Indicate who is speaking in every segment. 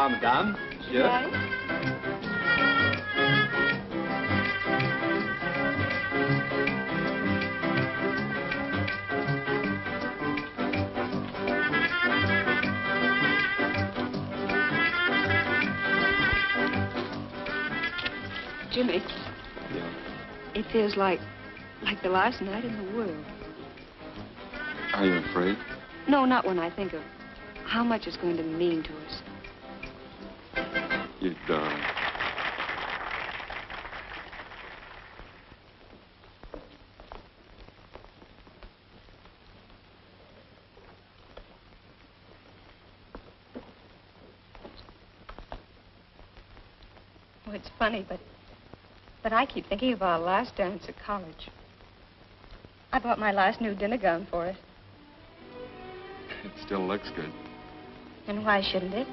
Speaker 1: Bonsoir, madame. Monsieur.
Speaker 2: Right. Jimmy.
Speaker 1: Yeah.
Speaker 2: It feels like the last night in the world.
Speaker 1: Are you afraid?
Speaker 2: No, not when I think of how much it's going to mean to us.
Speaker 1: You darling.
Speaker 2: Oh, it's funny, but I keep thinking of our last dance at college. I bought my last new dinner gown for it.
Speaker 1: It still looks good.
Speaker 2: And why shouldn't it?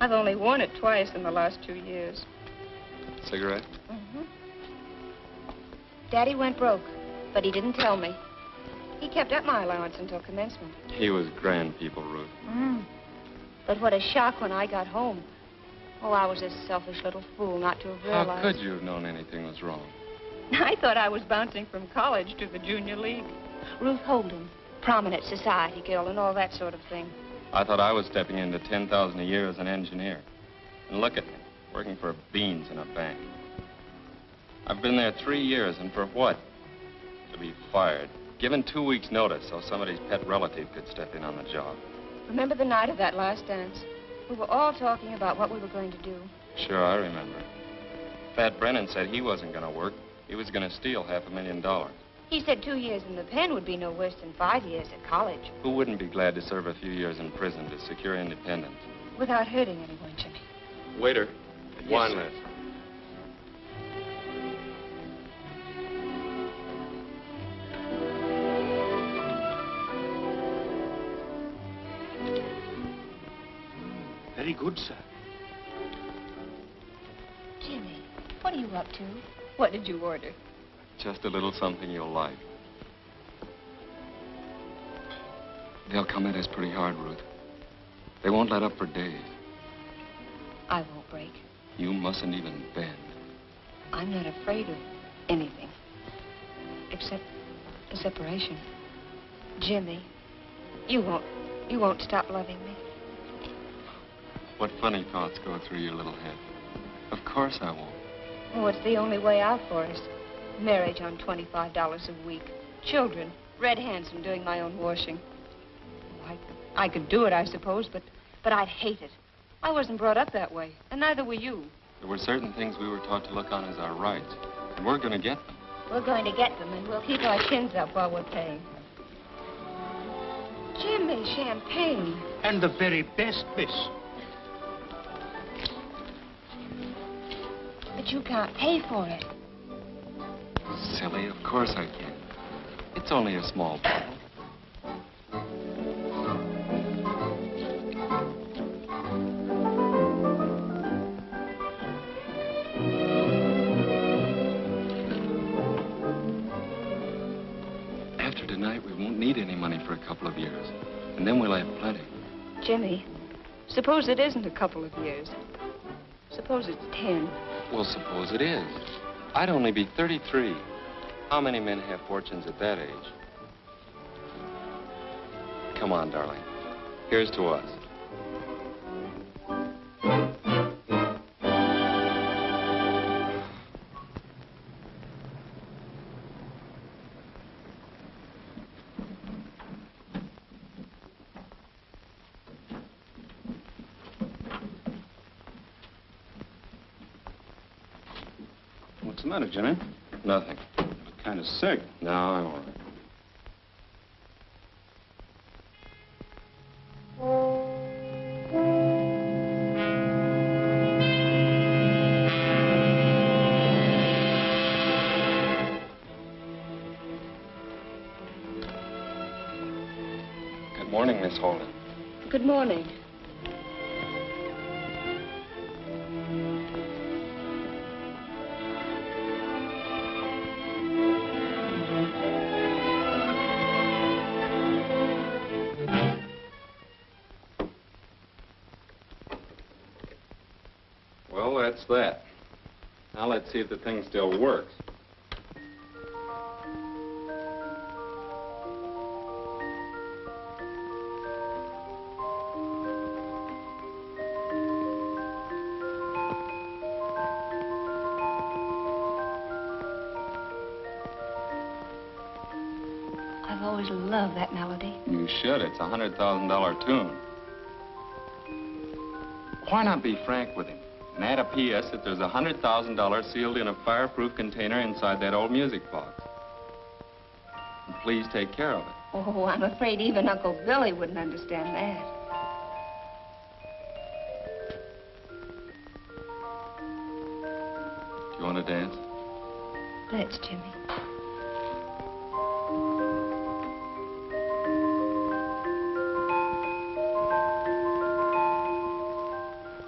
Speaker 2: I've only worn it twice in the last 2 years.
Speaker 1: Cigarette?
Speaker 2: Mm-hmm. Daddy went broke, but he didn't tell me. He kept up my allowance until commencement.
Speaker 1: He was grand people, Ruth.
Speaker 2: But what a shock when I got home. Oh, I was a selfish little fool not to have realized.
Speaker 1: How could you have known anything was wrong?
Speaker 2: I thought I was bouncing from college to the junior league. Ruth Holden, prominent society girl and all that sort of thing.
Speaker 1: I thought I was stepping into 10,000 a year as an engineer. And look at me, working for beans in a bank. I've been there 3 years, and for what? To be fired. Given 2 weeks' notice so somebody's pet relative could step in on the job.
Speaker 2: Remember the night of that last dance? We were all talking about what we were going to do.
Speaker 1: Sure, I remember. Pat Brennan said he wasn't going to work. He was going to steal $500,000.
Speaker 2: He said 2 years in the pen would be no worse than 5 years at college.
Speaker 1: Who wouldn't be glad to serve a few years in prison to secure independence?
Speaker 2: Without hurting anyone, Jimmy.
Speaker 1: Waiter, wine list.
Speaker 3: Very good, sir.
Speaker 2: Jimmy, what are you up to? What did you order?
Speaker 1: Just a little something you'll like. They'll come at us pretty hard, Ruth. They won't let up for days.
Speaker 2: I won't break.
Speaker 1: You mustn't even bend.
Speaker 2: I'm not afraid of anything. Except the separation. Jimmy, you won't stop loving me.
Speaker 1: What funny thoughts go through your little head? Of course I won't.
Speaker 2: Oh, it's the only way out for us. Marriage on $25 a week. Children, red handsome, doing my own washing. Oh, I could do it, I suppose, but I'd hate it. I wasn't brought up that way, and neither were you.
Speaker 1: There were certain things we were taught to look on as our rights, and we're going to get them.
Speaker 2: We're going to get them, and we'll keep our chins up while we're paying. Jimmy, champagne.
Speaker 3: And the very best, miss.
Speaker 2: But you can't pay for it.
Speaker 1: Silly, of course I can. It's only a small bottle. After tonight, we won't need any money for a couple of years. And then we'll have plenty.
Speaker 2: Jimmy, suppose it isn't a couple of years. Suppose it's 10.
Speaker 1: Well, suppose it is. I'd only be 33. How many men have fortunes at that age? Come on, darling. Here's to us.
Speaker 3: What's the matter, Jimmy?
Speaker 1: Nothing.
Speaker 3: You look kind of sick.
Speaker 1: No, I'm all right. Good morning, Miss Holden.
Speaker 2: Good morning.
Speaker 1: that's that. Now let's see if the thing still works.
Speaker 2: I've always loved that melody.
Speaker 1: You should. It's a $100,000 tune. Why not be frank with him and add a P.S. that there's $100,000 sealed in a fireproof container inside that old music box? And please take care of it.
Speaker 2: Oh, I'm afraid even Uncle Billy wouldn't understand that.
Speaker 1: Do you want to dance?
Speaker 2: Let's, Jimmy.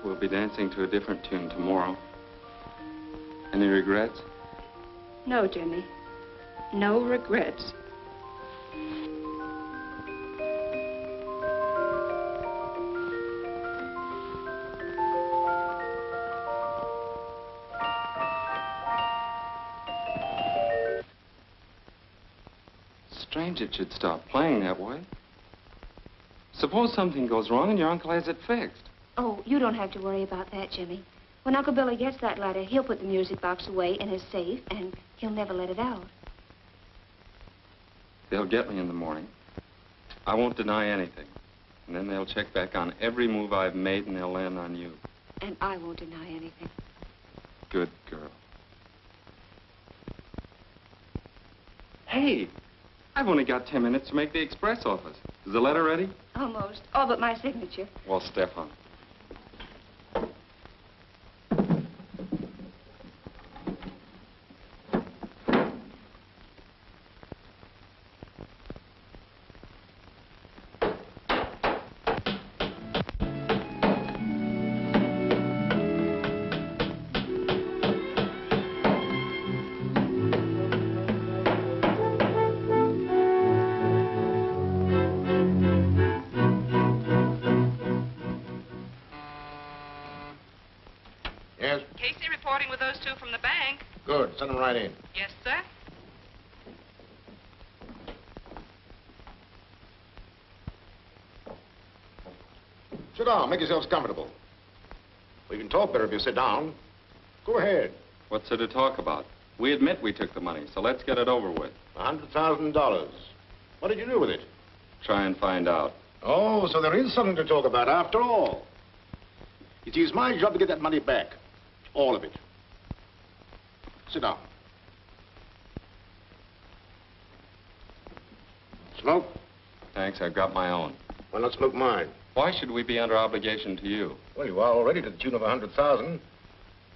Speaker 1: We'll be dancing to a different tune tomorrow. Any regrets?
Speaker 2: No, Jimmy. No regrets.
Speaker 1: Strange it should stop playing that way. Suppose something goes wrong and your uncle has it fixed.
Speaker 2: Oh, you don't have to worry about that, Jimmy. When Uncle Billy gets that letter, he'll put the music box away in his safe, and he'll never let it out.
Speaker 1: They'll get me in the morning. I won't deny anything. And then they'll check back on every move I've made, and they'll land on you.
Speaker 2: And I won't deny anything.
Speaker 1: Good girl. Hey, I've only got 10 minutes to make the express office. Is the letter ready?
Speaker 2: Almost. All but my signature.
Speaker 1: Well, step on it.
Speaker 4: Good. Send them right in.
Speaker 5: Yes, sir.
Speaker 4: Sit down. Make yourselves comfortable. We can talk better if you sit down. Go ahead.
Speaker 1: What's there to talk about? We admit we took the money, so let's get it over with.
Speaker 4: $100,000. What did you do with it?
Speaker 1: Try and find out.
Speaker 4: Oh, so there is something to talk about after all. You see, it's my job to get that money back. All of it. Sit down. Smoke?
Speaker 1: Thanks, I've got my own.
Speaker 4: Why not smoke mine?
Speaker 1: Why should we be under obligation to you?
Speaker 4: Well, you are already to the tune of $100,000.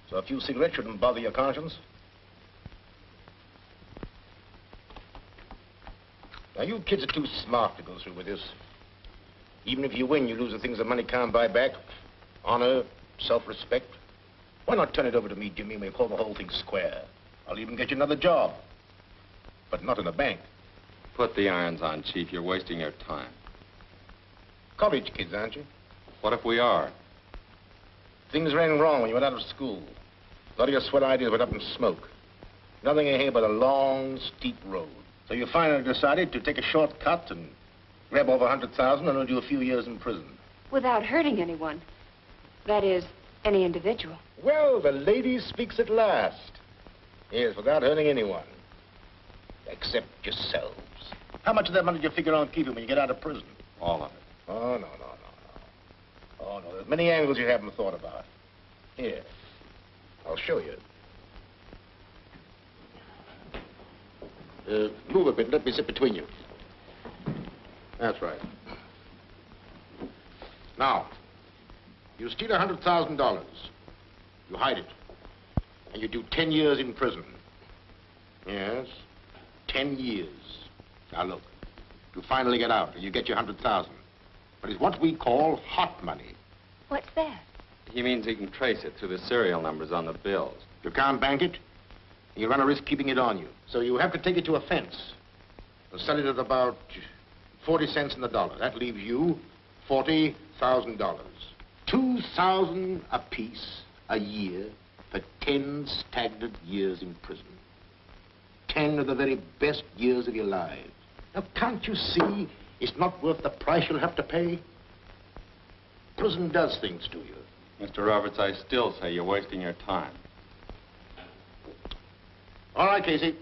Speaker 4: So a few cigarettes shouldn't bother your conscience. Now, you kids are too smart to go through with this. Even if you win, you lose the things that money can't buy back. Honor, self-respect. Why not turn it over to me, Jimmy, and we'll call the whole thing square? I'll even get you another job. But not in the bank.
Speaker 1: Put the irons on, Chief. You're wasting your time.
Speaker 4: College kids, aren't you?
Speaker 1: What if we are?
Speaker 4: Things ran wrong when you went out of school. A lot of your sweat ideas went up in smoke. Nothing in here but a long, steep road. So you finally decided to take a shortcut and grab over $100,000 and do a few years in prison.
Speaker 2: Without hurting anyone. That is, any individual.
Speaker 4: Well, the lady speaks at last. Yes, without hurting anyone. Except yourselves. How much of that money do you figure on keeping when you get out of prison?
Speaker 1: All of it.
Speaker 4: Oh, no. Oh, no, there's many angles you haven't thought about. Here, I'll show you. Move a bit. Let me sit between you. That's right. Now, you steal $100,000. You hide it. And you do 10 years in prison. Yes, 10 years. Now, look. You finally get out, and you get your $100,000. But it's what we call hot money.
Speaker 2: What's that?
Speaker 1: He means he can trace it through the serial numbers on the bills.
Speaker 4: You can't bank it. You run a risk keeping it on you. So you have to take it to a fence. And sell it at about 40 cents in the dollar. That leaves you $40,000. $2,000 apiece a year for 10 stagnant years in prison. 10 of the very best years of your lives. Now, can't you see it's not worth the price you'll have to pay? Prison does things to you.
Speaker 1: Mr. Roberts, I still say you're wasting your time.
Speaker 4: All right, Casey.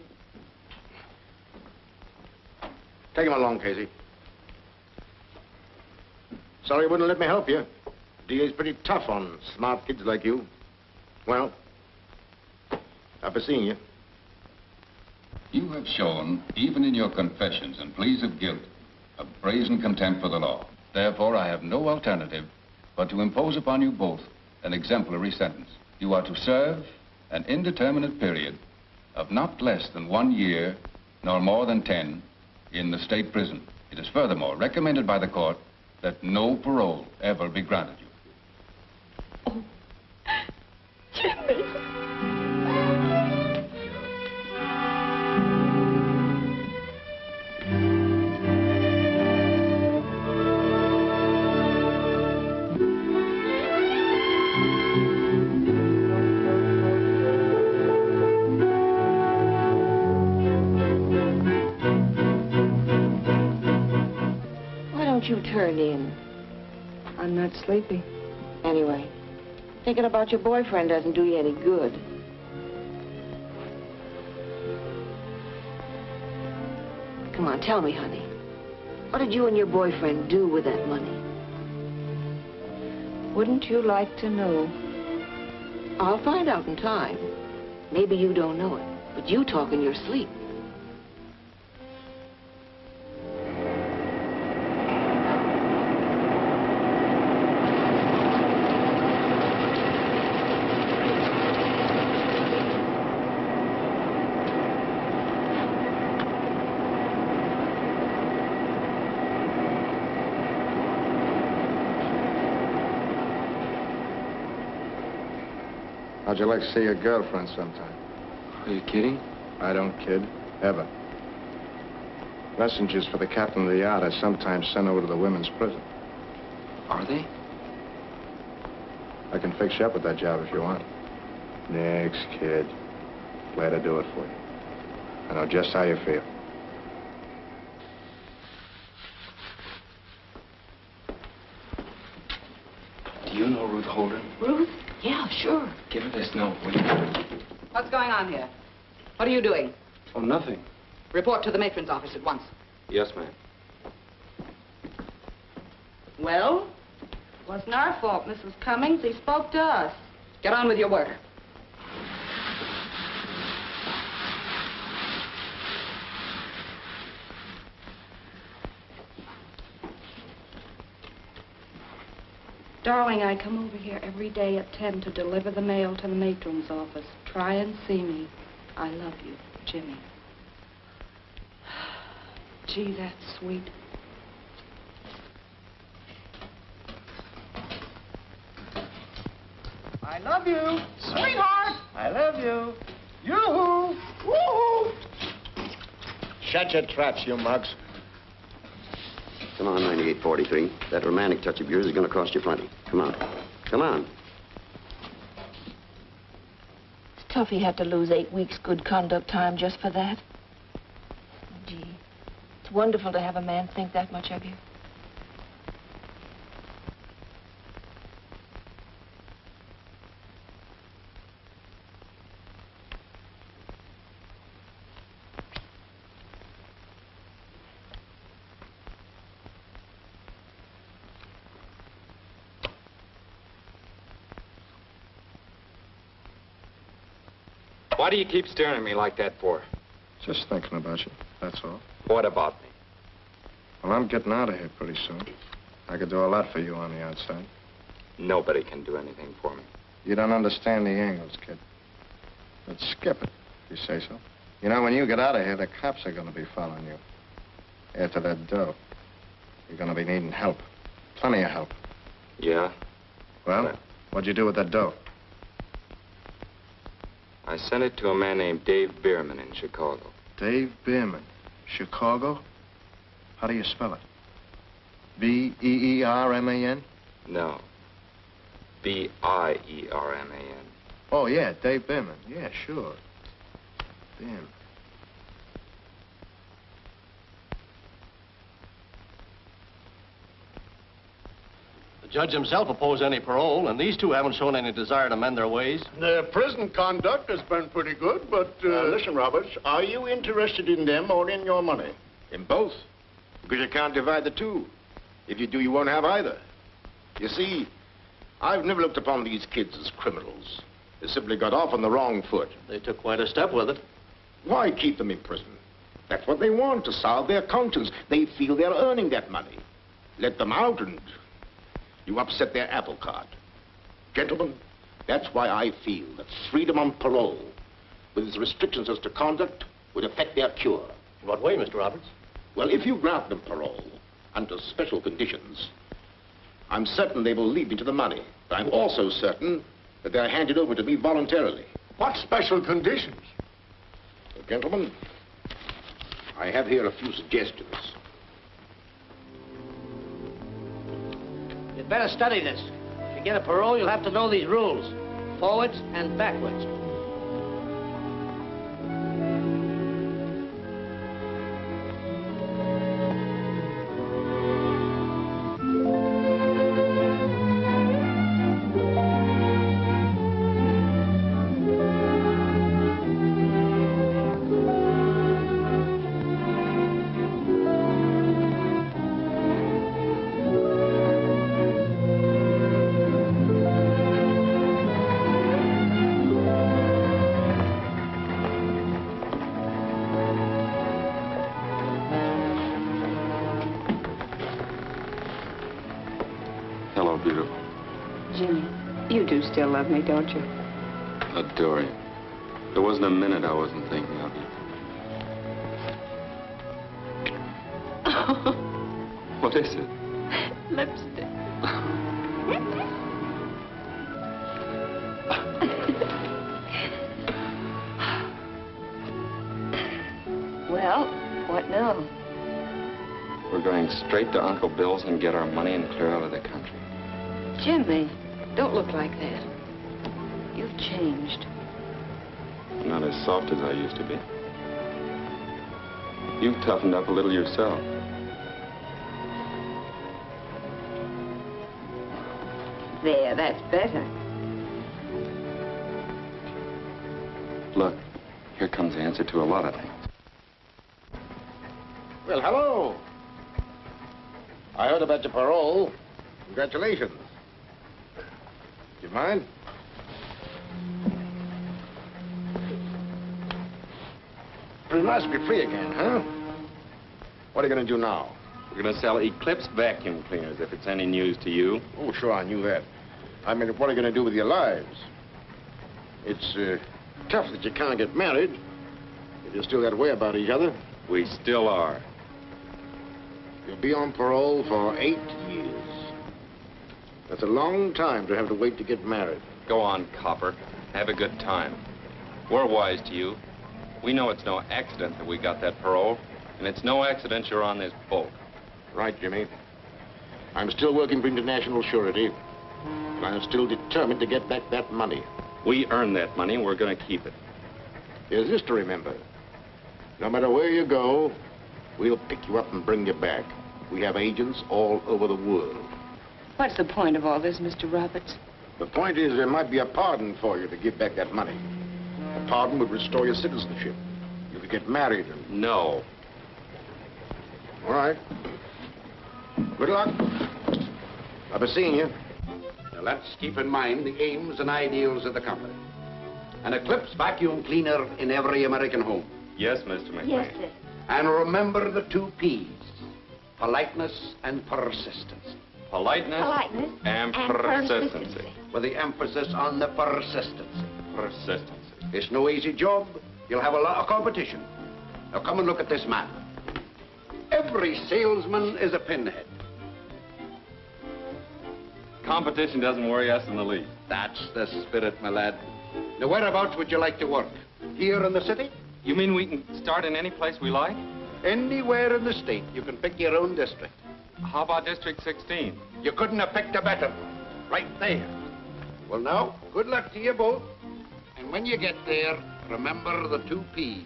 Speaker 4: Take him along, Casey. Sorry you wouldn't let me help you. DA's pretty tough on smart kids like you. Well, I'll be seeing you.
Speaker 5: You have shown, even in your confessions and pleas of guilt, a brazen contempt for the law. Therefore, I have no alternative but to impose upon you both an exemplary sentence. You are to serve an indeterminate period of not less than 1 year, nor more than 10, in the state prison. It is furthermore recommended by the court that no parole ever be granted you.
Speaker 6: Oh, Jimmy.
Speaker 7: You turn in.
Speaker 2: I'm not sleepy.
Speaker 7: Anyway, thinking about your boyfriend doesn't do you any good. Come on, tell me, honey. What did you and your boyfriend do with that money?
Speaker 2: Wouldn't you like to know?
Speaker 7: I'll find out in time. Maybe you don't know it, but you talk in your sleep.
Speaker 8: How'd you like to see your girlfriend sometime?
Speaker 9: Are you kidding?
Speaker 8: I don't kid. Ever. Messengers for the captain of the yard are sometimes sent over to the women's prison.
Speaker 9: Are they?
Speaker 8: I can fix you up with that job if you want. Next, kid. Glad to do it for you. I know just how you feel.
Speaker 9: Do you know Ruth Holden?
Speaker 7: Ruth? Yeah, sure.
Speaker 9: Give her this note, will you?
Speaker 6: What's going on here? What are you doing?
Speaker 9: Oh, nothing.
Speaker 6: Report to the matron's office at once.
Speaker 1: Yes, ma'am.
Speaker 6: Well?
Speaker 2: It wasn't our fault, Mrs. Cummings. He spoke to us.
Speaker 6: Get on with your work.
Speaker 2: Darling, I come over here every day at 10 to deliver the mail to the matron's office. Try and see me. I love you, Jimmy. Gee, that's sweet.
Speaker 10: I love you, sweetheart. I love you. Yoo-hoo. Woo-hoo.
Speaker 4: Shut your traps, you mugs.
Speaker 11: Come on, 9843. That romantic touch of yours is going to cost you plenty. Come on. Come on.
Speaker 7: It's tough he had to lose 8 weeks good conduct time just for that. Gee, it's wonderful to have a man think that much of you.
Speaker 1: Why do you keep staring at me like that for?
Speaker 8: Just thinking about you, that's all.
Speaker 1: What about me?
Speaker 8: Well, I'm getting out of here pretty soon. I could do a lot for you on the outside.
Speaker 1: Nobody can do anything for me.
Speaker 8: You don't understand the angles, kid. Let's skip it, if you say so. You know, when you get out of here, the cops are going to be following you. After that dough, you're going to be needing help. Plenty of help.
Speaker 1: Yeah?
Speaker 8: Well, what'd you do with that dough?
Speaker 1: I sent it to a man named Dave Bierman in Chicago.
Speaker 8: Dave Bierman. Chicago? How do you spell it? B-E-E-R-M-A-N?
Speaker 1: No. B-I-E-R-M-A-N.
Speaker 8: Oh, yeah, Dave Behrman. Yeah, sure. Damn.
Speaker 12: The judge himself opposed any parole, and these two haven't shown any desire to mend their ways.
Speaker 4: Their prison conduct has been pretty good, but... listen, Roberts, are you interested in them or in your money? In both. Because you can't divide the two. If you do, you won't have either. You see, I've never looked upon these kids as criminals. They simply got off on the wrong foot.
Speaker 12: They took quite a step with it.
Speaker 4: Why keep them in prison? That's what they want, to salve their conscience. They feel they're earning that money. Let them out and you upset their apple cart. Gentlemen, that's why I feel that freedom on parole, with its restrictions as to conduct, would affect their cure.
Speaker 12: In what way, Mr. Roberts?
Speaker 4: Well, if you grant them parole under special conditions, I'm certain they will lead me to the money. But I'm also certain that they're handed over to me voluntarily. What special conditions? Well, gentlemen, I have here a few suggestions.
Speaker 13: You'd better study this. If you get a parole, you'll have to know these rules. Forwards and backwards.
Speaker 2: Jimmy, you do still love me, don't you?
Speaker 1: Adore you. There wasn't a minute I wasn't thinking of you. What is it?
Speaker 2: Lipstick. Well, what now?
Speaker 1: We're going straight to Uncle Bill's and get our money and clear out of the country.
Speaker 2: Jimmy, don't look like that. You've changed.
Speaker 1: I'm not as soft as I used to be. You've toughened up a little yourself.
Speaker 2: There, that's better.
Speaker 1: Look, here comes the answer to a lot of things.
Speaker 4: Well, hello. I heard about your parole. Congratulations. Do you mind? It's nice to be free again, huh? What are you going to do now?
Speaker 1: We're going to sell Eclipse vacuum cleaners, if it's any news to you.
Speaker 4: Oh, sure, I knew that. I mean, what are you going to do with your lives? It's tough that you can't get married. If you're still that way about each other.
Speaker 1: We still are.
Speaker 4: You'll be on parole for 8 years. That's a long time to have to wait to get married.
Speaker 1: Go on, copper. Have a good time. We're wise to you. We know it's no accident that we got that parole, and it's no accident you're on this boat.
Speaker 4: Right, Jimmy. I'm still working for international surety, and I'm still determined to get back that money.
Speaker 1: We earned that money, and we're going to keep it.
Speaker 4: There's this to remember. No matter where you go, we'll pick you up and bring you back. We have agents all over the world.
Speaker 2: What's the point of all this, Mr. Roberts?
Speaker 4: The point is there might be a pardon for you to give back that money. A pardon would restore your citizenship. You could get married and...
Speaker 1: No.
Speaker 4: All right. Good luck. I'll be seeing you.
Speaker 14: Now, let's keep in mind the aims and ideals of the company. An Eclipse vacuum cleaner in every American home.
Speaker 1: Yes, Mr. McLean.
Speaker 2: Yes, sir.
Speaker 14: And remember the 2 P's. Politeness and persistence.
Speaker 1: Politeness and persistency.
Speaker 14: With the emphasis on the persistency.
Speaker 1: Persistency.
Speaker 14: It's no easy job. You'll have a lot of competition. Now come and look at this man. Every salesman is a pinhead.
Speaker 1: Competition doesn't worry us in the least.
Speaker 14: That's the spirit, my lad. Now whereabouts would you like to work? Here in the city?
Speaker 1: You mean we can start in any place we like?
Speaker 14: Anywhere in the state. You can pick your own district.
Speaker 1: How about District 16?
Speaker 14: You couldn't have picked a better. Right there. Well, now, good luck to you both. And when you get there, remember the 2 P's.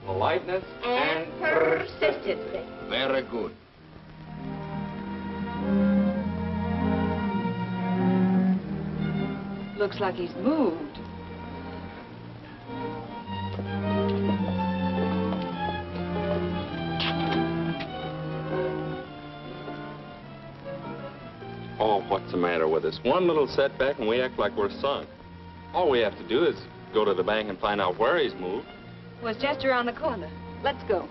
Speaker 1: Politeness
Speaker 2: And persistency.
Speaker 14: Very good.
Speaker 2: Looks like he's moved.
Speaker 1: Oh, what's the matter with us? One little setback and we act like we're sunk. All we have to do is go to the bank and find out where he's moved.
Speaker 2: Was just around the corner. Let's go.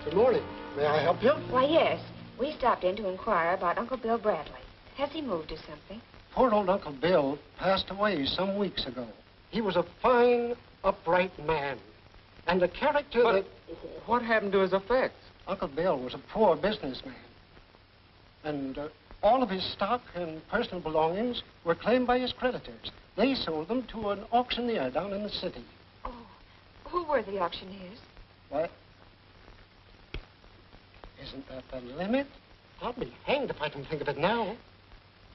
Speaker 10: Good morning. May I help you?
Speaker 2: Why, yes. We stopped in to inquire about Uncle Bill Bradley. Has he moved or something?
Speaker 10: Poor old Uncle Bill passed away some weeks ago. He was a fine, upright man. And the character that...
Speaker 1: What happened to his effects?
Speaker 10: Uncle Bill was a poor businessman. And all of his stock and personal belongings were claimed by his creditors. They sold them to an auctioneer down in the city.
Speaker 2: Oh, who were the auctioneers?
Speaker 10: What? Isn't that the limit? I'll be hanged if I can think of it now.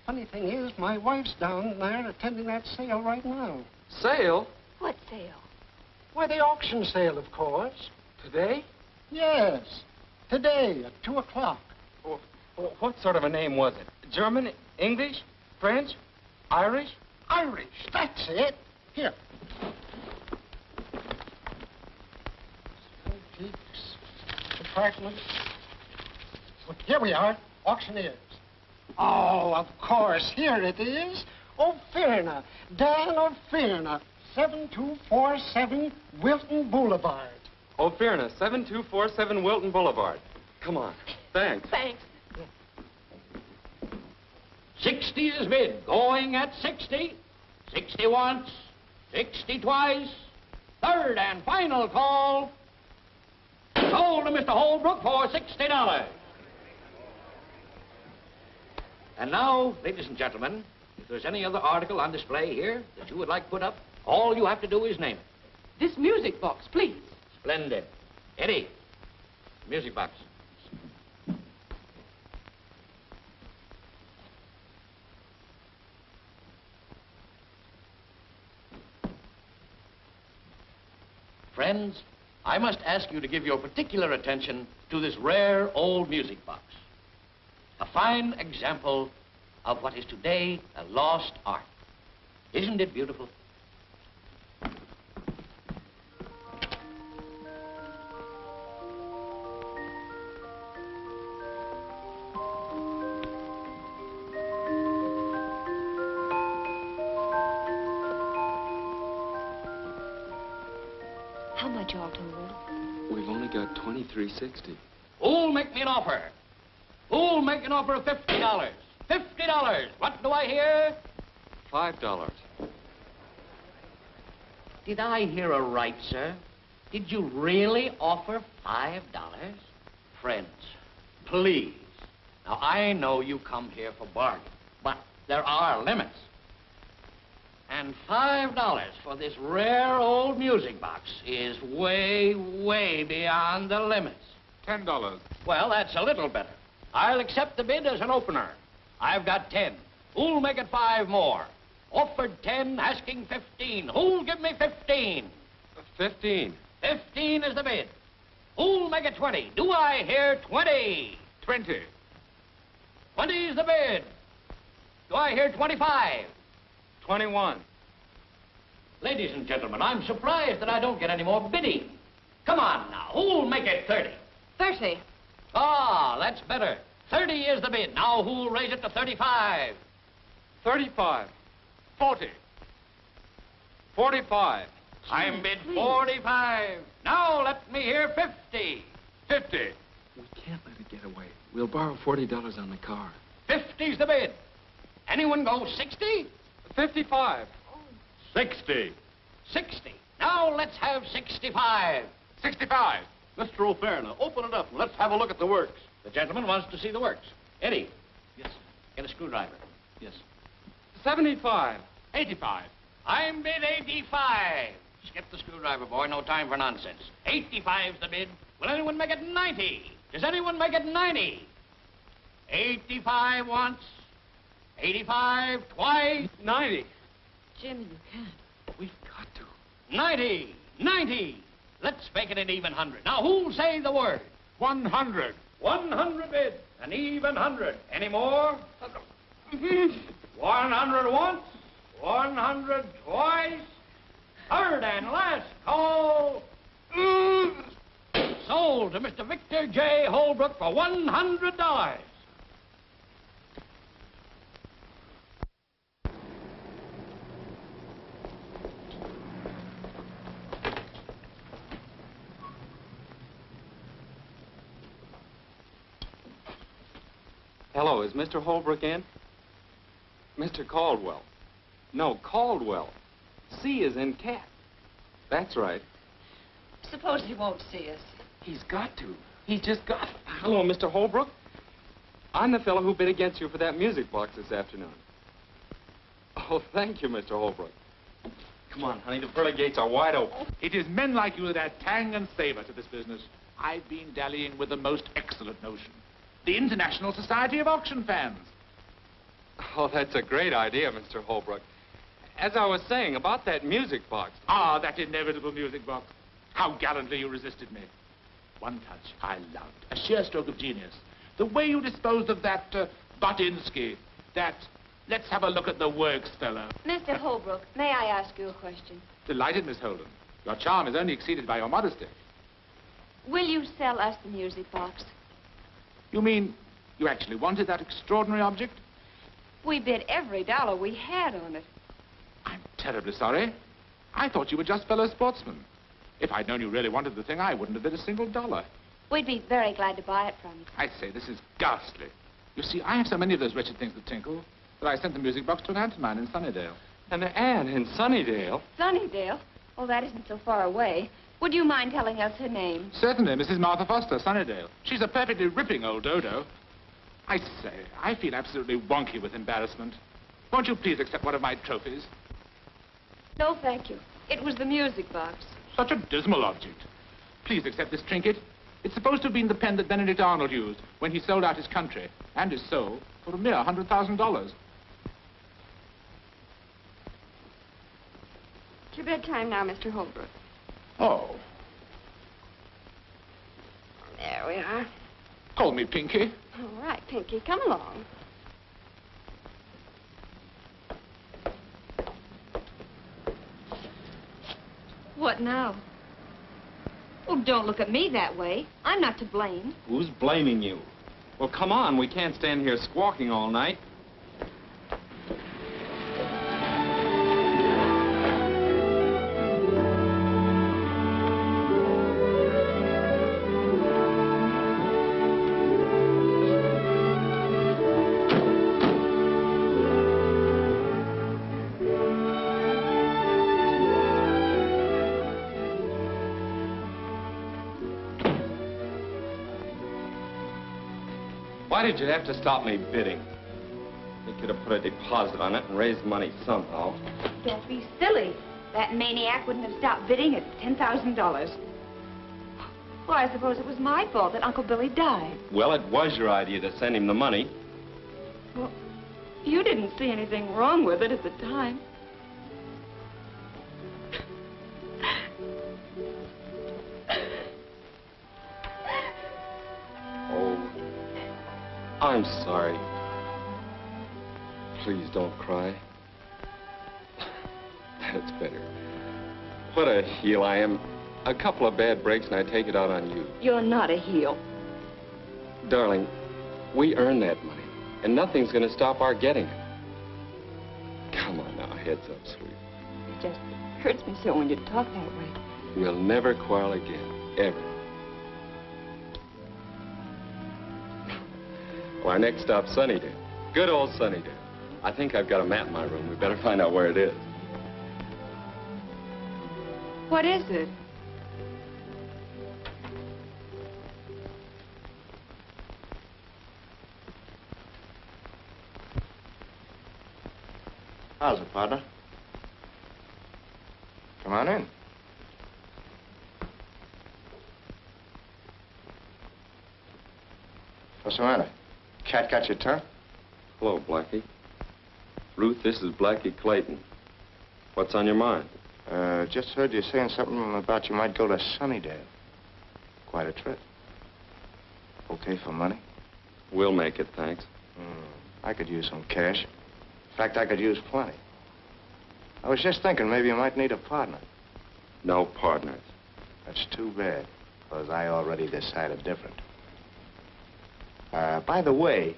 Speaker 10: Funny thing is, my wife's down there attending that sale right now.
Speaker 1: Sale?
Speaker 2: What sale?
Speaker 10: Why, the auction sale, of course.
Speaker 1: Today?
Speaker 10: Yes, today at 2 o'clock.
Speaker 1: Oh, what sort of a name was it? German, English, French, Irish?
Speaker 10: Irish, that's it. Here. Antiques, department. Well, here we are, auctioneers. Oh, of course, here it is. O'Fearna, Dan O'Fearna, 7247 Wilton Boulevard.
Speaker 1: O'Fearna, 7247 Wilton Boulevard. Come on. Thanks.
Speaker 2: Thanks.
Speaker 13: 60 is bid. Going at 60. 60 once. 60 twice. Third and final call. Sold to Mr. Holbrook for $60. And now, ladies and gentlemen, if there's any other article on display here that you would like put up, all you have to do is name it.
Speaker 6: This music box, please.
Speaker 13: Splendid. Eddie, music box. Friends, I must ask you to give your particular attention to this rare old music box. A fine example of what is today a lost art. Isn't it beautiful?
Speaker 2: How much all told?
Speaker 1: We've only got $23.60.
Speaker 13: Who'll make me an offer? Who'll make an offer of $50? $50! What do I hear?
Speaker 1: $5.
Speaker 13: Did I hear aright, sir? Did you really offer $5? Friends, please. Now, I know you come here for bargain, but there are limits. And $5 for this rare old music box is way, way beyond the limits.
Speaker 1: $10.
Speaker 13: Well, that's a little better. I'll accept the bid as an opener. I've got 10. Who'll make it 5 more? Offered 10, asking 15. Who'll give me 15?
Speaker 1: 15.
Speaker 13: 15 is the bid. Who'll make it 20? Do I hear 20?
Speaker 1: 20.
Speaker 13: 20 is the bid. Do I hear 25?
Speaker 1: 21.
Speaker 13: Ladies and gentlemen, I'm surprised that I don't get any more bidding. Come on now, who'll make it 30?
Speaker 2: 30.
Speaker 13: Ah, that's better. 30 is the bid. Now who'll raise it to 35?
Speaker 1: 35. 40. 45.
Speaker 13: I'm bid 45. Now let me hear 50.
Speaker 1: 50. We can't let it get away. We'll borrow $40 on the car.
Speaker 13: 50's the bid. Anyone go 60?
Speaker 1: 55. 60.
Speaker 13: 60. Now let's have 65.
Speaker 12: 65. Mr. O'Fearna, open it up and let's have a look at the works.
Speaker 13: The gentleman wants to see the works. Eddie.
Speaker 12: Yes.
Speaker 13: Get a screwdriver.
Speaker 12: Yes.
Speaker 1: 75.
Speaker 12: 85.
Speaker 13: I'm bid 85. Skip the screwdriver, boy. No time for nonsense. 85's the bid. Will anyone make it 90? Does anyone make it 90? 85 once. 85 twice.
Speaker 12: 90.
Speaker 2: Jimmy, you can't.
Speaker 12: We've got to.
Speaker 13: 90. 90. Let's make it an even 100. Now, who'll say the word?
Speaker 14: 100.
Speaker 13: 100 bid. An even 100. Any more? 100 once. 100 twice. Third and last call. Sold to Mr. Victor J. Holbrook for $100.
Speaker 1: Hello, is Mr. Holbrook in? Mr. Caldwell. No, Caldwell. C is in cat. That's right.
Speaker 2: Suppose he won't see us.
Speaker 1: He's got to. He's just got to. Hello, Mr. Holbrook. I'm the fellow who bid against you for that music box this afternoon. Oh, thank you, Mr. Holbrook. Come on, honey, the pearly gates are wide open.
Speaker 14: It is men like you that add tang and savor to this business. I've been dallying with the most excellent notion. The International Society of Auction Fans.
Speaker 1: Oh, that's a great idea, Mr. Holbrook. As I was saying about that music box.
Speaker 14: Ah, that inevitable music box. How gallantly you resisted me. One touch I loved. A sheer stroke of genius. The way you disposed of that Butinsky. That, let's have a look at the works, fellow.
Speaker 2: Mr. Holbrook, may I ask you a question?
Speaker 14: Delighted, Miss Holden. Your charm is only exceeded by your modesty.
Speaker 2: Will you sell us the music box?
Speaker 14: You mean you actually wanted that extraordinary object?
Speaker 2: We bid every dollar we had on it.
Speaker 14: I'm terribly sorry. I thought you were just fellow sportsmen. If I'd known you really wanted the thing, I wouldn't have bid a single dollar.
Speaker 2: We'd be very glad to buy it from you.
Speaker 14: I say, this is ghastly. You see, I have so many of those wretched things that tinkle that I sent the music box to an aunt of mine in Sunnydale.
Speaker 1: And the aunt in Sunnydale?
Speaker 2: Sunnydale? Oh, that isn't so far away. Would you mind telling us her name?
Speaker 14: Certainly, Mrs. Martha Foster, Sunnydale. She's a perfectly ripping old dodo. I say, I feel absolutely wonky with embarrassment. Won't you please accept one of my trophies?
Speaker 2: No, thank you. It was the music box.
Speaker 14: Such a dismal object. Please accept this trinket. It's supposed to have been the pen that Benedict Arnold used when he sold out his country and his soul for a mere $100,000.
Speaker 2: It's your bedtime now, Mr. Holbrook.
Speaker 14: Oh.
Speaker 2: There we are.
Speaker 14: Call me Pinky.
Speaker 2: All right, Pinky, come along. What now? Oh, don't look at me that way. I'm not to blame.
Speaker 1: Who's blaming you? Well, come on. We can't stand here squawking all night. Why did you have to stop me bidding? You could have put a deposit on it and raised money somehow.
Speaker 2: Don't be silly. That maniac wouldn't have stopped bidding at $10,000. Well, I suppose it was my fault that Uncle Billy died.
Speaker 1: Well, it was your idea to send him the money.
Speaker 2: Well, you didn't see anything wrong with it at the time.
Speaker 1: I'm sorry. Please don't cry. That's better. What a heel I am. A couple of bad breaks and I take it out on you.
Speaker 2: You're not a heel.
Speaker 1: Darling, we earned that money, and nothing's going to stop our getting it. Come on now, heads up, sweet.
Speaker 2: It just hurts me so when you talk that way.
Speaker 1: We'll never quarrel again, ever. Well, our next stop's Sunnydale. Good old Sunnydale. I think I've got a map in my room. We better find out where it is.
Speaker 2: What is it?
Speaker 8: How's it, partner? Come on in. What's the matter? Cat got your turn?
Speaker 1: Hello, Blackie. Ruth, this is Blackie Clayton. What's on your mind?
Speaker 8: Just heard you saying something about you might go to Sunnydale. Quite a trip. Okay for money?
Speaker 1: We'll make it, thanks.
Speaker 8: I could use some cash. In fact, I could use plenty. I was just thinking maybe you might need a partner.
Speaker 1: No partners.
Speaker 8: That's too bad, because I already decided different. By the way,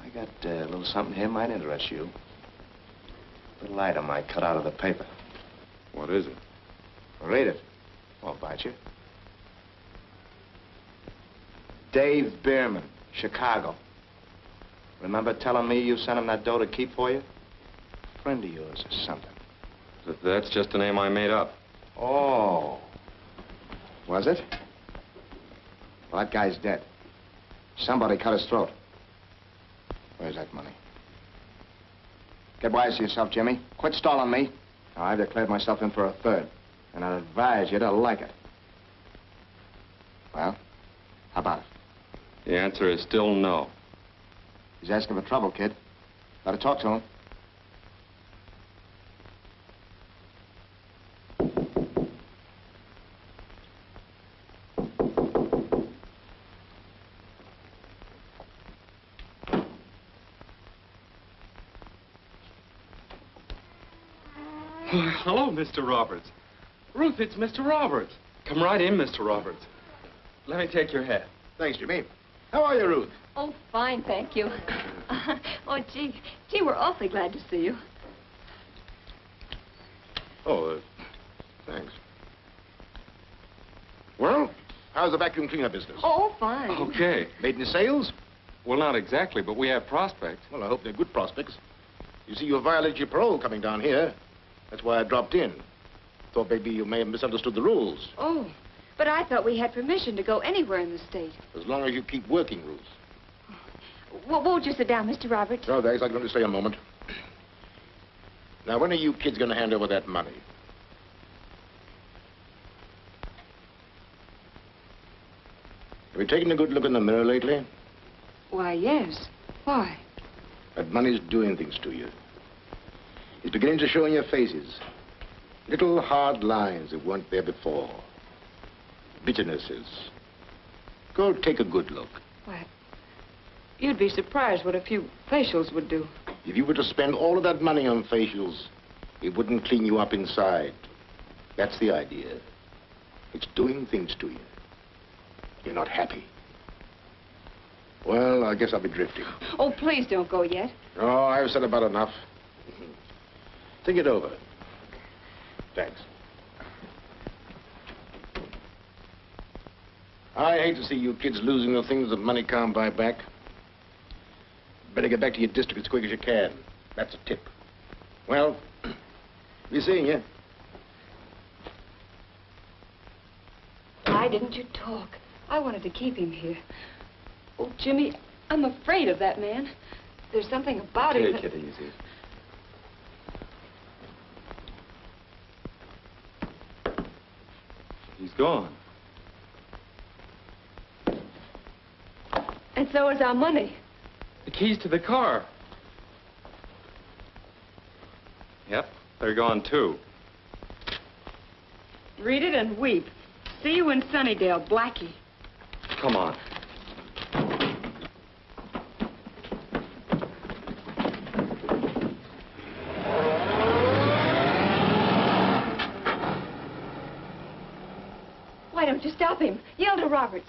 Speaker 8: I got a little something here might interest you. A little item I cut out of the paper.
Speaker 1: What is it?
Speaker 8: Read it. Won't bite you. Dave Bierman, Chicago. Remember telling me you sent him that dough to keep for you? Friend of yours or something.
Speaker 1: That's just a name I made up.
Speaker 8: Oh. Was it? Well, that guy's dead. Somebody cut his throat. Where's that money? Get wise to yourself, Jimmy. Quit stalling me. Now, I've declared myself in for a third, and I'd advise you to like it. Well, how about it?
Speaker 1: The answer is still no.
Speaker 8: He's asking for trouble, kid. Better talk to him.
Speaker 15: Hello, Mr. Roberts. Ruth, it's Mr. Roberts. Come right in, Mr. Roberts. Let me take your hat.
Speaker 4: Thanks, Jimmy. How are you, Ruth?
Speaker 2: Oh, fine, thank you. Oh, gee, we're awfully glad to see you.
Speaker 4: Oh, thanks. Well, how's the vacuum cleaner business?
Speaker 2: Oh, fine.
Speaker 1: Okay.
Speaker 4: Made any sales?
Speaker 1: Well, not exactly, but we have prospects.
Speaker 4: Well, I hope they're good prospects. You see, you violated your parole coming down here. That's why I dropped in. Thought maybe you may have misunderstood the rules.
Speaker 2: Oh, but I thought we had permission to go anywhere in the state.
Speaker 4: As long as you keep working, Ruth.
Speaker 2: Well, won't you sit down, Mr. Roberts?
Speaker 4: No, thanks. I'm going to stay a moment. Now, when are you kids going to hand over that money? Have you taken a good look in the mirror lately?
Speaker 2: Why, yes. Why?
Speaker 4: That money's doing things to you. It's beginning to show in your faces. Little hard lines that weren't there before. Bitternesses. Go take a good look.
Speaker 2: Why, you'd be surprised what a few facials would do.
Speaker 4: If you were to spend all of that money on facials, it wouldn't clean you up inside. That's the idea. It's doing things to you. You're not happy. Well, I guess I'll be drifting.
Speaker 2: Oh, please don't go yet.
Speaker 4: Oh, I've said about enough. Think it over. Thanks. I hate to see you kids losing the things that money can't buy back. Better get back to your district as quick as you can. That's a tip. Well, be seeing you.
Speaker 2: Why didn't you talk? I wanted to keep him here. Oh, Jimmy, I'm afraid of that man. There's something about him that...
Speaker 1: Take it easy. He's gone.
Speaker 2: And so is our money.
Speaker 15: The keys to the car.
Speaker 1: Yep, they're gone too.
Speaker 2: Read it and weep. See you in Sunnydale, Blackie.
Speaker 1: Come on.
Speaker 2: Why don't you stop him? Yell to Roberts.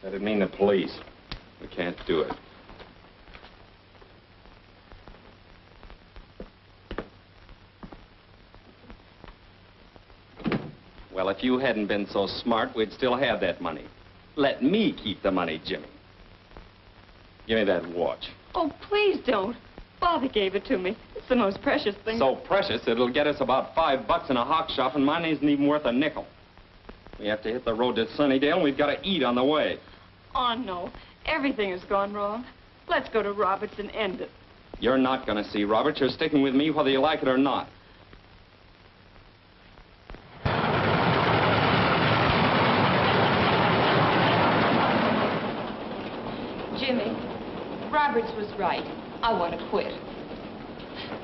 Speaker 1: That'd mean the police. We can't do it. Well, if you hadn't been so smart, we'd still have that money. Let me keep the money, Jimmy. Give me that watch.
Speaker 2: Oh, please don't. Father gave it to me. It's the most precious thing.
Speaker 1: So precious, it'll get us about $5 in a hock shop, and mine isn't even worth a nickel. We have to hit the road to Sunnydale, and we've got to eat on the way.
Speaker 2: Oh, no. Everything has gone wrong. Let's go to Roberts and end it.
Speaker 1: You're not going to see Roberts. You're sticking with me whether you like it or not.
Speaker 2: Jimmy, right. I want to quit.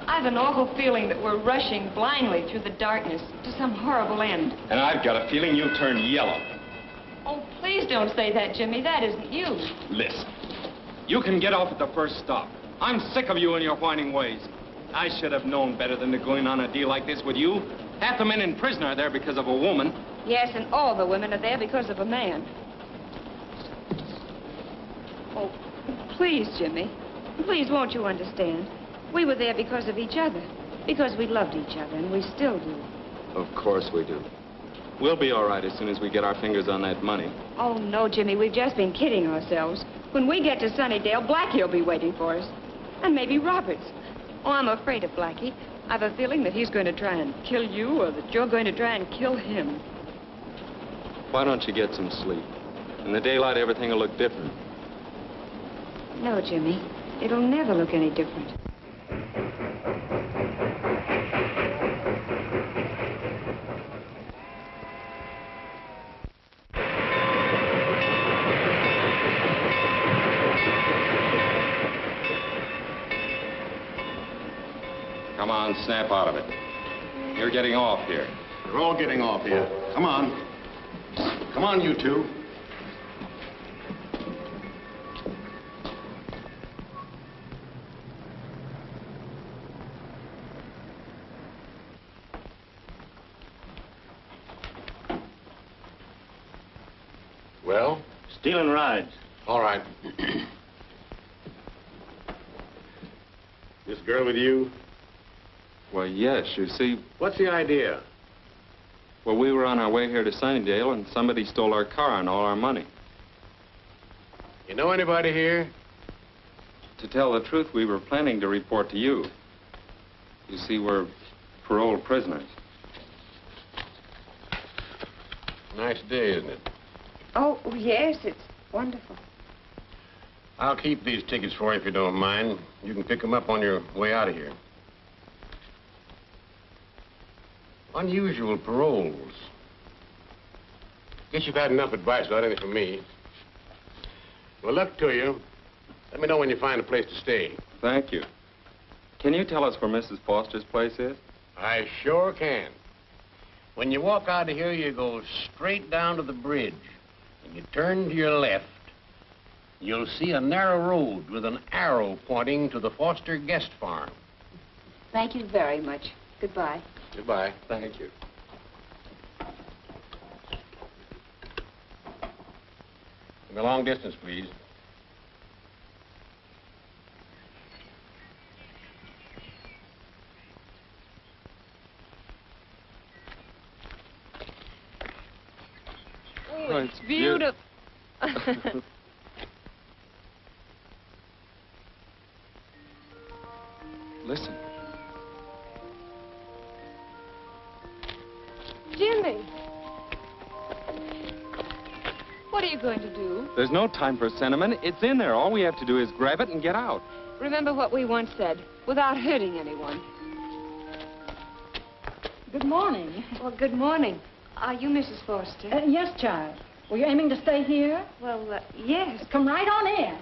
Speaker 2: I have an awful feeling that we're rushing blindly through the darkness to some horrible end.
Speaker 1: And I've got a feeling you'll turn yellow.
Speaker 2: Oh, please don't say that, Jimmy. That isn't you.
Speaker 15: Listen, you can get off at the first stop. I'm sick of you and your whining ways. I should have known better than to go in on a deal like this with you. Half the men in prison are there because of a woman.
Speaker 2: Yes, and all the women are there because of a man. Oh, please, Jimmy. Please, won't you understand? We were there because of each other. Because we loved each other, and we still do.
Speaker 15: Of course we do. We'll be all right as soon as we get our fingers on that money.
Speaker 2: Oh, no, Jimmy, we've just been kidding ourselves. When we get to Sunnydale, Blackie will be waiting for us. And maybe Roberts. Oh, I'm afraid of Blackie. I've a feeling that he's going to try and kill you, or that you're going to try and kill him.
Speaker 15: Why don't you get some sleep? In the daylight, everything will look different.
Speaker 2: No, Jimmy. It'll never look any different.
Speaker 1: Come on, snap out of it. You're getting off here.
Speaker 4: We're all getting off here. Come on. Come on, you two. Well?
Speaker 12: Stealing rides.
Speaker 4: All right. This girl with you?
Speaker 15: Well, yes, you see...
Speaker 4: What's the idea?
Speaker 15: Well, we were on our way here to Sunnydale, and somebody stole our car and all our money.
Speaker 4: You know anybody here?
Speaker 15: To tell the truth, we were planning to report to you. You see, we're parole prisoners.
Speaker 4: Nice day, isn't it?
Speaker 2: Oh, yes, it's wonderful.
Speaker 4: I'll keep these tickets for you if you don't mind. You can pick them up on your way out of here. Unusual paroles. Guess you've had enough advice without any from me. Well, luck to you. Let me know when you find a place to stay.
Speaker 15: Thank you. Can you tell us where Mrs. Foster's place is?
Speaker 4: I sure can. When you walk out of here, you go straight down to the bridge. And you turn to your left. You'll see a narrow road with an arrow pointing to the Foster guest farm.
Speaker 2: Thank you very much. Goodbye.
Speaker 4: Goodbye.
Speaker 15: Thank you.
Speaker 4: The long distance, please.
Speaker 2: Oh, it's beautiful.
Speaker 15: Listen.
Speaker 2: Jimmy. What are you going to do?
Speaker 15: There's no time for sentiment. It's in there. All we have to do is grab it and get out.
Speaker 2: Remember what we once said, without hurting anyone.
Speaker 16: Good morning.
Speaker 2: Well, good morning. Are you Mrs. Foster?
Speaker 16: Yes, child. Were you aiming to stay here?
Speaker 2: Well, yes.
Speaker 16: Come right on in.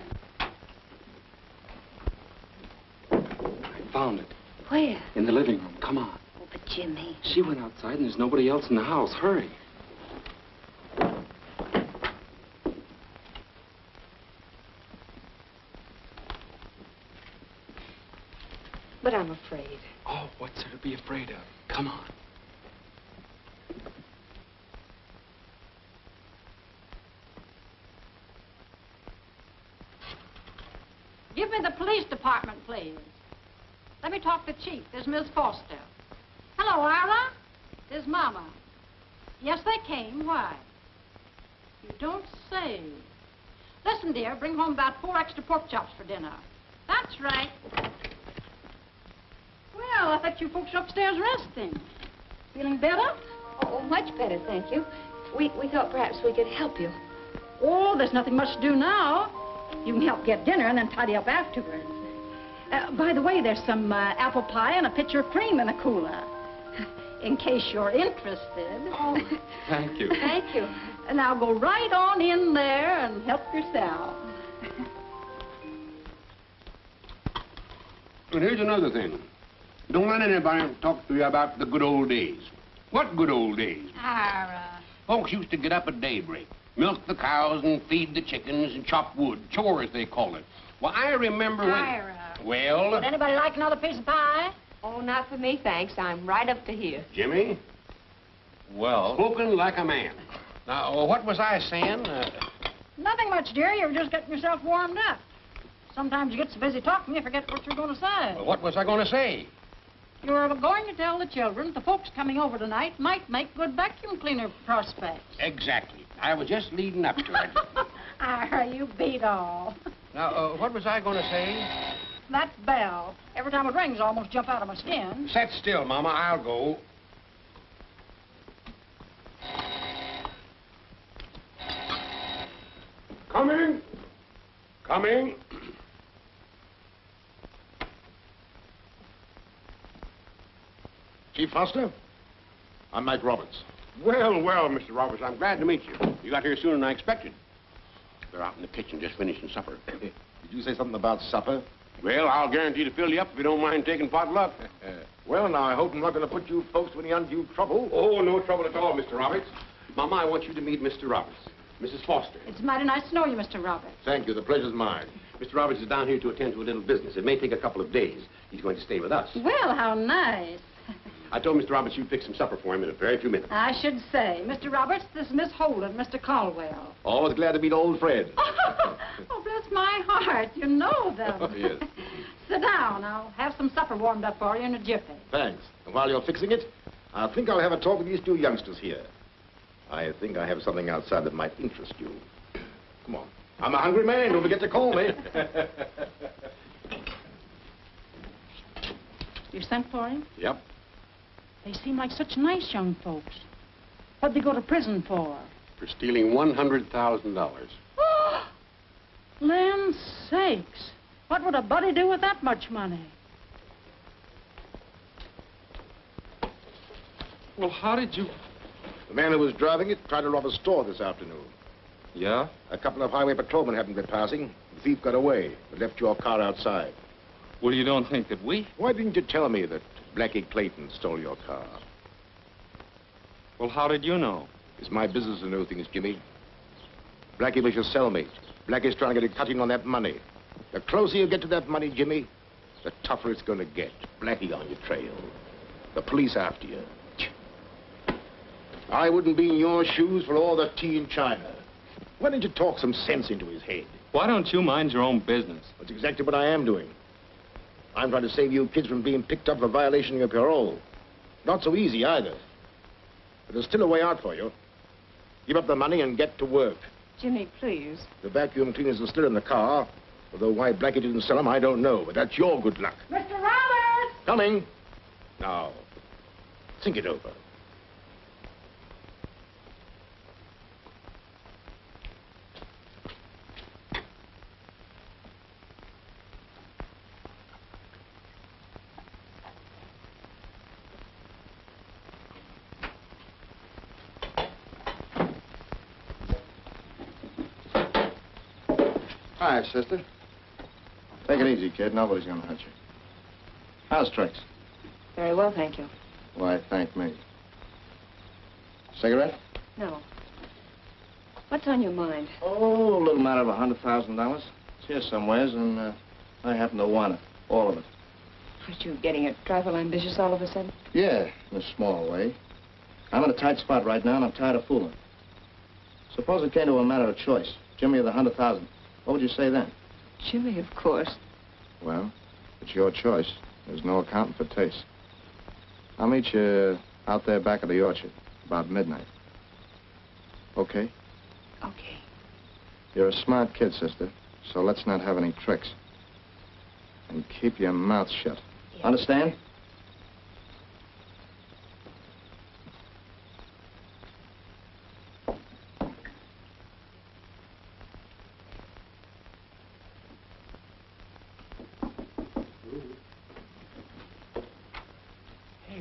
Speaker 15: I found it.
Speaker 2: Where?
Speaker 15: In the living room. Come on.
Speaker 2: Oh, but Jimmy.
Speaker 15: She went outside and there's nobody else in the house. Hurry.
Speaker 2: But I'm afraid.
Speaker 15: Oh, what's there to be afraid of? Come on.
Speaker 16: Give me the police department, please. Let me talk to Chief. There's Miss Foster. Hello, Ira. There's Mama. Yes, they came. Why? You don't say. Listen, dear, bring home about 4 extra pork chops for dinner. That's right. Well, I thought you folks were upstairs resting. Feeling better?
Speaker 2: Oh, much better, thank you. We thought perhaps we could help you.
Speaker 16: Oh, there's nothing much to do now. You can help get dinner and then tidy up afterwards. By the way, there's some apple pie and a pitcher of cream in the cooler. In case you're interested.
Speaker 15: Oh, thank you.
Speaker 2: Thank you.
Speaker 16: And now go right on in there and help yourself.
Speaker 17: And here's another thing. Don't let anybody talk to you about the good old days. What good old days?
Speaker 16: Ira.
Speaker 17: Folks used to get up at daybreak, milk the cows and feed the chickens and chop wood, chores they call it. Well, I remember when...
Speaker 16: Ira.
Speaker 17: Well...
Speaker 16: Would anybody like another piece of pie?
Speaker 2: Oh, not for me, thanks. I'm right up to here.
Speaker 17: Jimmy?
Speaker 15: Well...
Speaker 17: Spoken like a man. Now, what was I saying?
Speaker 16: Nothing much, dear. You were just getting yourself warmed up. Sometimes you get so busy talking, you forget what you're going to say.
Speaker 17: Well, what was I going to say?
Speaker 16: You were going to tell the children that the folks coming over tonight might make good vacuum cleaner prospects.
Speaker 17: Exactly. I was just leading up to it.
Speaker 16: Ira, you beat all.
Speaker 17: Now, what was I going to say?
Speaker 16: That bell. Every time it rings, I almost jump out of my skin.
Speaker 17: Sit still, Mama. I'll go. Coming. Coming.
Speaker 4: Chief Foster? I'm Mike Roberts.
Speaker 17: Well, well, Mr. Roberts, I'm glad to meet you. You got here sooner than I expected. They're out in the kitchen just finishing supper.
Speaker 4: Did you say something about supper?
Speaker 17: Well, I'll guarantee to fill you up if you don't mind taking potluck.
Speaker 4: Well, now, I hope I'm not going to put you folks to any undue trouble.
Speaker 17: Oh, no trouble at all, Mr. Roberts. Mama, I want you to meet Mr. Roberts. Mrs. Foster.
Speaker 16: It's mighty nice to know you, Mr. Roberts.
Speaker 4: Thank you. The pleasure's mine.
Speaker 17: Mr. Roberts is down here to attend to a little business. It may take a couple of days. He's going to stay with us.
Speaker 16: Well, how nice.
Speaker 17: I told Mr. Roberts you'd fix some supper for him in a very few minutes.
Speaker 16: I should say. Mr. Roberts, this is Miss Holden, Mr. Caldwell.
Speaker 4: Always glad to meet old Fred.
Speaker 16: Oh, bless my heart. You know them.
Speaker 4: Oh, yes.
Speaker 16: Sit down. I'll have some supper warmed up for you in a jiffy.
Speaker 4: Thanks. And while you're fixing it, I think I'll have a talk with these two youngsters here. I think I have something outside that might interest you. Come on. I'm a hungry man. Don't forget to call me.
Speaker 16: You sent for him?
Speaker 4: Yep.
Speaker 16: They seem like such nice young folks. What'd they go to prison for?
Speaker 17: For stealing $100,000.
Speaker 16: Land's sakes. What would a buddy do with that much money?
Speaker 15: Well, how did you...
Speaker 4: The man who was driving it tried to rob a store this afternoon.
Speaker 15: Yeah?
Speaker 4: A couple of highway patrolmen happened to be passing. The thief got away, but left your car outside.
Speaker 15: Well, you don't think that we...
Speaker 4: Why didn't you tell me that Blackie Clayton stole your car?
Speaker 15: Well, how did you know?
Speaker 4: It's my business to know things, Jimmy. Blackie was your cellmate. Blackie's trying to get a cutting on that money. The closer you get to that money, Jimmy, the tougher it's going to get. Blackie on your trail. The police after you. I wouldn't be in your shoes for all the tea in China. Why didn't you talk some sense into his head?
Speaker 15: Why don't you mind your own business?
Speaker 4: That's exactly what I am doing. I'm trying to save you kids from being picked up for violation of parole. Not so easy, either. But there's still a way out for you. Give up the money and get to work.
Speaker 2: Jimmy, please.
Speaker 4: The vacuum cleaners are still in the car. Although why Blackie didn't sell them, I don't know. But that's your good luck.
Speaker 16: Mr. Roberts!
Speaker 4: Coming. Now, think it over.
Speaker 8: Hi, sister. Take it easy, kid. Nobody's gonna hurt you. How's tricks?
Speaker 2: Very well, thank you.
Speaker 8: Why, thank me. Cigarette?
Speaker 2: No. What's on your mind?
Speaker 8: Oh, a little matter of $100,000. It's here somewheres, and I happen to want it. All of it.
Speaker 2: Aren't you getting a trifle ambitious all of a sudden?
Speaker 8: Yeah, in a small way. I'm in a tight spot right now, and I'm tired of fooling. Suppose it came to a matter of choice. Jimmy or the $100,000. What would you say then?
Speaker 2: Jimmy, of course.
Speaker 8: Well, it's your choice. There's no accounting for taste. I'll meet you out there back of the orchard, about midnight. Okay?
Speaker 2: Okay.
Speaker 8: You're a smart kid, sister, so let's not have any tricks. And keep your mouth shut. Yeah. Understand?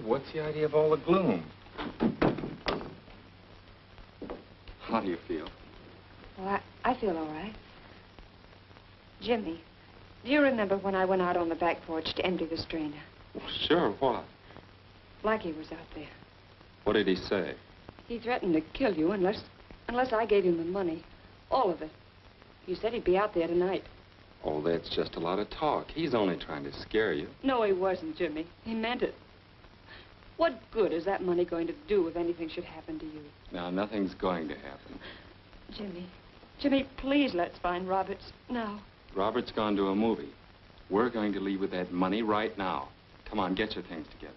Speaker 15: What's the idea of all the gloom? How do you feel?
Speaker 2: Well, I feel all right. Jimmy, Do you remember when I went out on the back porch to empty the strainer?
Speaker 1: Sure, what?
Speaker 2: Blackie was out there.
Speaker 1: What did he say?
Speaker 2: He threatened to kill you unless I gave him the money. All of it. He said he'd be out there tonight.
Speaker 1: Oh, that's just a lot of talk. He's only trying to scare you.
Speaker 2: No, he wasn't, Jimmy. He meant it. What good is that money going to do if anything should happen to you?
Speaker 1: Now, nothing's going to happen.
Speaker 2: Jimmy, please let's find Roberts now.
Speaker 1: Robert's gone to a movie. We're going to leave with that money right now. Come on, get your things together.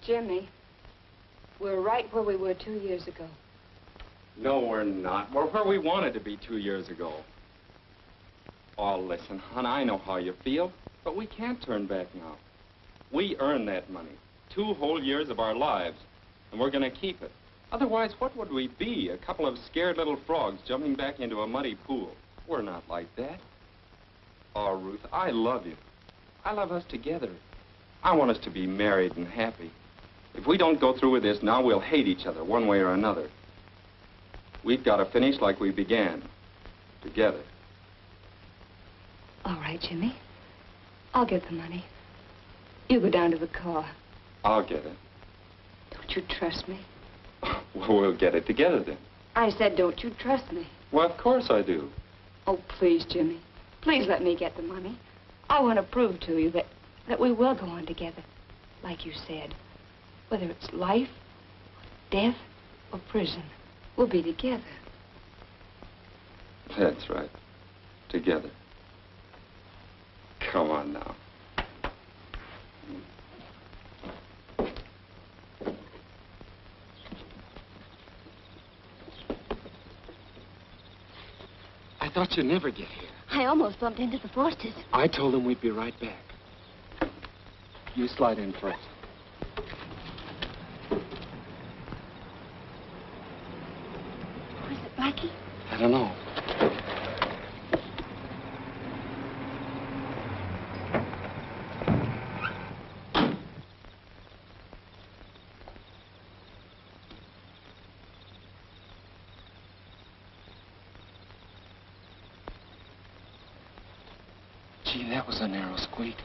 Speaker 2: Jimmy, we're right where we were 2 years ago.
Speaker 1: No, we're not. We're where we wanted to be 2 years ago. Oh, listen, hon, I know how you feel, but we can't turn back now. We earned that money. 2 whole years of our lives, and we're going to keep it. Otherwise, what would we be? A couple of scared little frogs jumping back into a muddy pool. We're not like that. Oh, Ruth, I love you. I love us together. I want us to be married and happy. If we don't go through with this now, we'll hate each other one way or another. We've got to finish like we began, together.
Speaker 2: All right, Jimmy. I'll get the money. You go down to the car.
Speaker 1: I'll get it.
Speaker 2: Don't you trust me?
Speaker 1: Well, we'll get it together then.
Speaker 2: I said, don't you trust me?
Speaker 1: Well, of course I do.
Speaker 2: Oh, please, Jimmy. Please let me get the money. I want to prove to you that we will go on together, like you said. Whether it's life, death, or prison, we'll be together.
Speaker 1: That's right. Together. Come on now.
Speaker 9: I thought you'd never get here.
Speaker 18: I almost bumped into the Forsters.
Speaker 9: I told them we'd be right back. You slide in first.
Speaker 18: Was it Blackie?
Speaker 9: I don't know. Gee, that was a narrow squeak.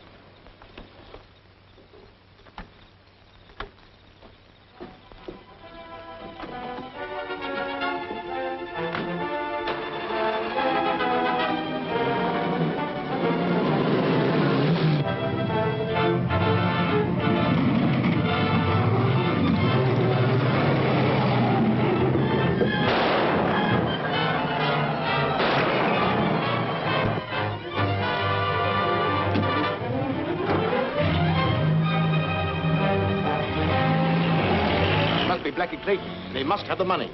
Speaker 4: Blackie Clayton. They must have the money.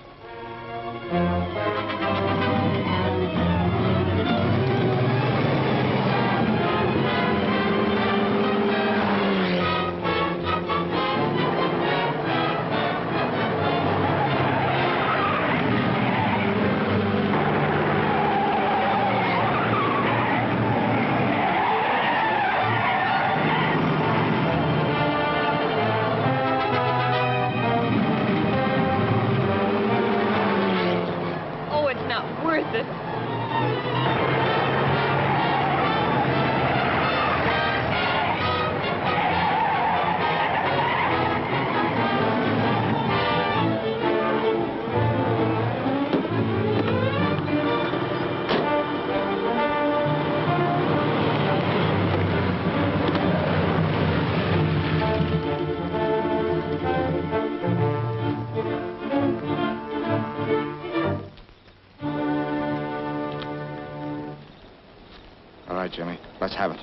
Speaker 8: Jimmy. Let's have it.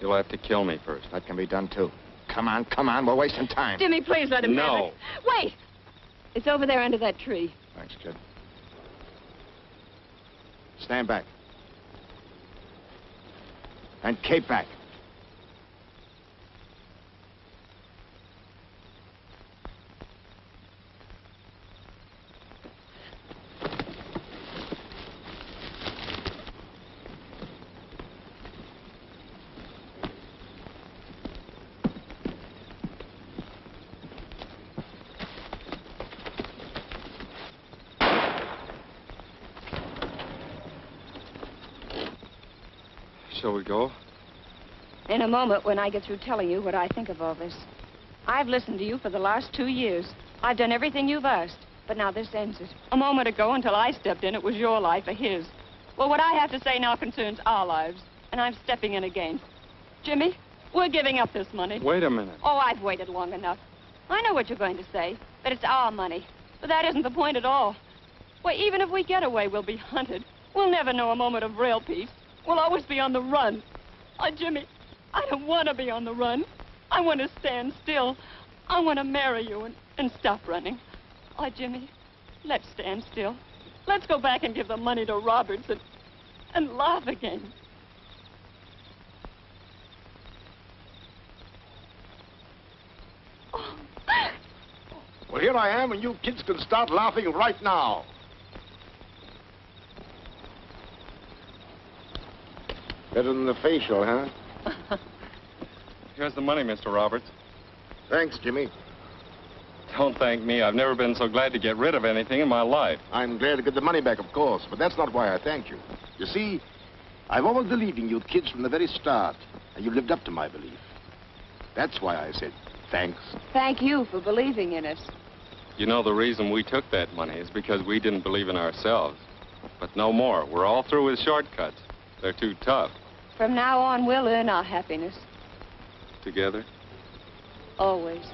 Speaker 1: You'll have to kill me first.
Speaker 8: That can be done, too. Come on. We're wasting time.
Speaker 2: Jimmy, please let him have
Speaker 1: No.
Speaker 2: it. Wait! It's over there under that tree.
Speaker 8: Thanks, kid. Stand back. And keep back.
Speaker 1: Shall we go?
Speaker 2: In a moment, when I get through telling you what I think of all this. I've listened to you for the last 2 years. I've done everything you've asked, but now this ends it. A moment ago, until I stepped in, it was your life or his. Well, what I have to say now concerns our lives, and I'm stepping in again. Jimmy, we're giving up this money.
Speaker 1: Wait a minute.
Speaker 2: Oh, I've waited long enough. I know what you're going to say, that it's our money. But that isn't the point at all. Why, even if we get away, we'll be hunted. We'll never know a moment of real peace. We'll always be on the run. Oh, Jimmy, I don't want to be on the run. I want to stand still. I want to marry you and stop running. Oh, Jimmy, let's stand still. Let's go back and give the money to Roberts and laugh again.
Speaker 4: Well, here I am, and you kids can start laughing right now. Better than the facial, huh?
Speaker 1: Here's the money, Mr. Roberts.
Speaker 4: Thanks, Jimmy.
Speaker 1: Don't thank me. I've never been so glad to get rid of anything in my life.
Speaker 4: I'm glad to get the money back, of course, but that's not why I thank you. You see, I've always believed in you kids from the very start, and you've lived up to my belief. That's why I said thanks.
Speaker 2: Thank you for believing in us.
Speaker 1: You know, the reason we took that money is because we didn't believe in ourselves. But no more. We're all through with shortcuts. They're too tough.
Speaker 2: From now on, we'll earn our happiness.
Speaker 1: Together?
Speaker 2: Always.